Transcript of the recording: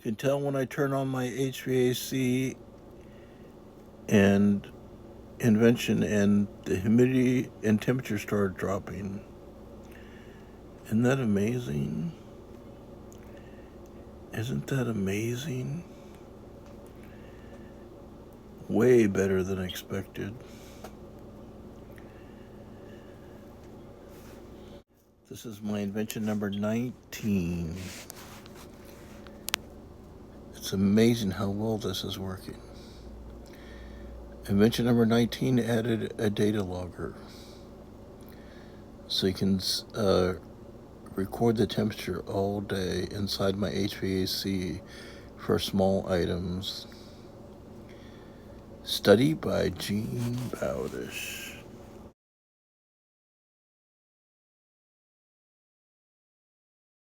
You can tell when I turn on my HVAC and invention and the humidity and temperature start dropping. Isn't that amazing? Isn't that amazing? Way better than expected. This is my invention number 19. It's amazing how well this is working. Invention number 19 added a data logger. So you can record the temperature all day inside my HVAC for small items. Study by Bowdish.